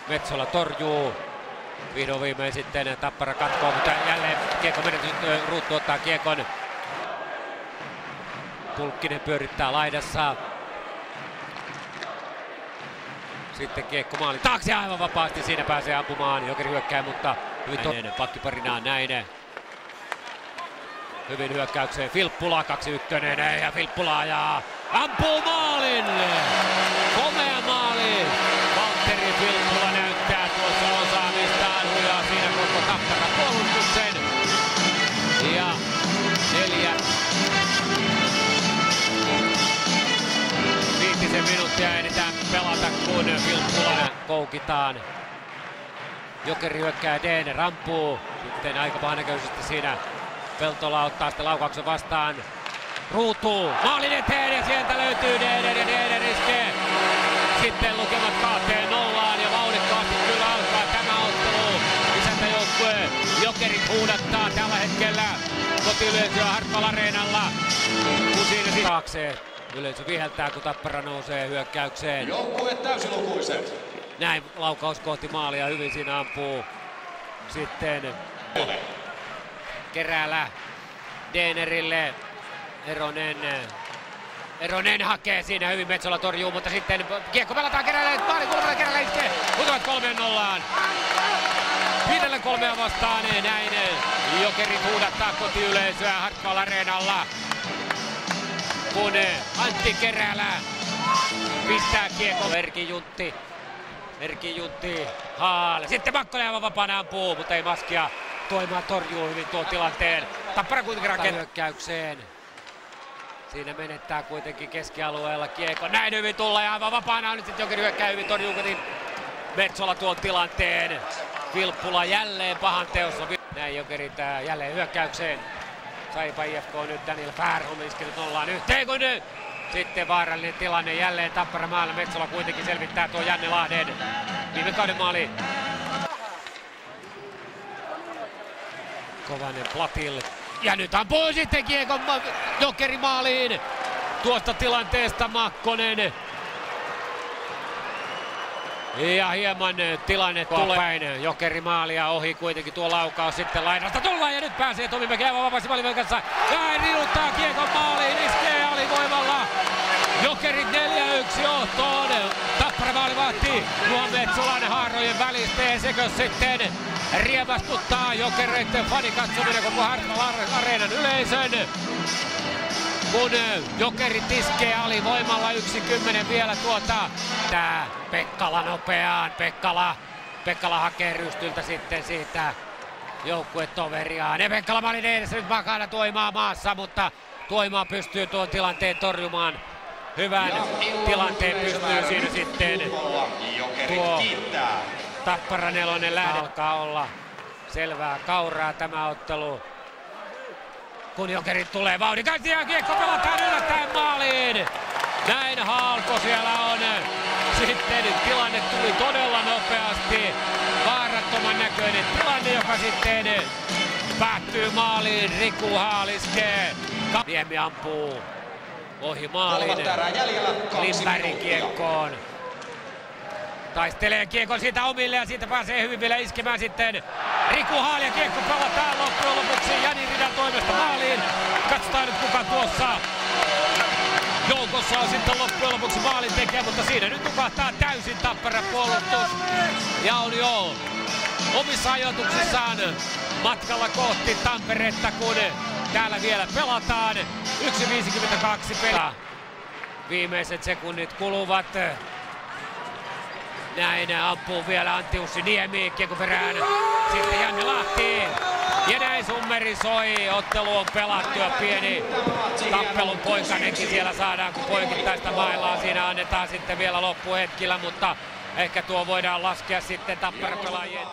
Metsola torjuu. Vihdoin viimein sitten Tappara katkoo, mutta jälleen kiekko menetys. Ruuttu ottaa kiekon. Pulkkinen pyörittää laidassa. Sitten kiekko maali taakse aivan vapaasti. Siinä pääsee ampumaan. Jokeri hyökkää, mutta hyvin pakkiparinaan näin. Hyvin hyökkäykseen Filppula 2-1 ja Filppula ajaa. Ampuu maalin! Komea maali! Valtteri Filppula näyttää tuossa osaamistaan. Hujaa siinä koko Tappara puolustuksen. Ja 4. 5 minuuttia ehditään pelata, kun Filppula koukitaan. Jokeri hyökkää, Deen rampuu. Sitten aika pahanäköisesti siinä Peltola ottaa sitten laukauksen vastaan. Ruutu maalin eteen ja sieltä löytyy Deen ja Deen iskee. Sitten lukemat 2-0 ja vauhdikkaasti kyllä alkaa tämä ottelu. Isäntäjoukkue Jokerit huudattaa tällä hetkellä kotiyleisöä Hartwall Areenalla. Kun siinä taakse yleisö viheltää, kun Tappara nousee hyökkäykseen. Joukkueet täysilukuiset. Näin laukaus kohti maalia, hyvin siinä ampuu. Sitten Kerälä Deenerille. Eronen hakee siinä hyvin, Metsola torjuu, mutta sitten kiekko pelataan Kerälälle, maali kulmalle, Kerälä iskee, putoavat 3-0. 5-3 vastaan, näin Jokerit huudattaa kotiyleisöä Hartwall Areenalla. Kun Antti Kerälä pistää kiekko, Erkki Juntti, Haal, sitten Makkonen aivan vapaana ampuu, mutta ei maskia. Toimaa torjuu hyvin tuon tilanteen. Tappara kuitenkin rakentaa hyökkäykseen. Siinä menettää kuitenkin keskialueella kiekko. Näin hyvin tulla ja aivan vapaana on nyt sitten Jokeri hyökkää hyvin, torjuu kotiin Metsola tuon tilanteen. Filppula jälleen pahan teossa. Näin Jokerit jälleen hyökkäykseen. Saipa IFK nyt Daniel Färholm iskenyt 0-1, kun nyt sitten vaarallinen tilanne jälleen Tappara maalla. Metsola kuitenkin selvittää tuon Janne Lahden viime kauden maali. Kovanen Platil. Ja nyt ampuu sitten kiekon Jokeri maaliin. Tuosta tilanteesta Makkonen. Ja hieman tilanne tulee päin. Jokeri maalia ohi kuitenkin tuo laukaus sitten laidasta tullaan ja nyt pääsee Tomi Mäki aivan vapaasti maalin kanssa. Ja riuttaa kiekon maaliin, iskee alivoimalla. Jokerit 4-1 johtoon. Tappara maalivahti nuo Metsolan haarojen välistä ja sekö sitten riemastuttaa Jokereiden fanikatsominen koko Hartwall Areenan yleisön. Kun Jokerit iskee alivoimalla 1-10 vielä tuota. Tää Pekkala nopeaan. Pekkala hakee rystyltä sitten siitä joukkuetoveriaan. Ja Pekkala maalin edessä nyt makana Tuoimaa maassa, mutta Tuoimaa pystyy tuon tilanteen torjumaan. Hyvän tilanteen pystyy siinä sitten tuo Tappara 4 lähde. Alkaa olla selvää kauraa tämä ottelu. Kun Jokerit tulee vauhdikkaasti ja kiekko pelataan yllättäen maaliin. Näin Haalko siellä on. Sitten tilanne tuli todella nopeasti. Vaarattoman näköinen tilanne, joka sitten päättyy maaliin. Riku Haal iskee. Niemi ampuu ohi maalin. Lindbergin kiekkoon. Taistelee kiekon siitä omille ja siitä pääsee hyvin vielä iskemään sitten Riku Haal ja kiekko pelataan loppujen lopuksi Jani Ridan toimesta maaliin. Katsotaan nyt kuka tuossa joukossa on sitten loppujen lopuksi maalin tekijä, mutta siinä nyt nukahtaa täysin Tapparan puolustus ja on jo omissa ajoituksissaan matkalla kohti Tamperetta, kun täällä vielä pelataan 1.52 peliä. Viimeiset sekunnit kuluvat. Näin ampuu vielä Antti Ussi Niemi kiekko perään. Sitten Janne Lahti. Ja näin summeri soi. Ottelu on pelattu ja pieni tappelun poikanenkin siellä saadaan, kun poikittaista mailaa. Siinä annetaan sitten vielä loppuhetkillä, mutta ehkä tuo voidaan laskea sitten Tappara pelaajien.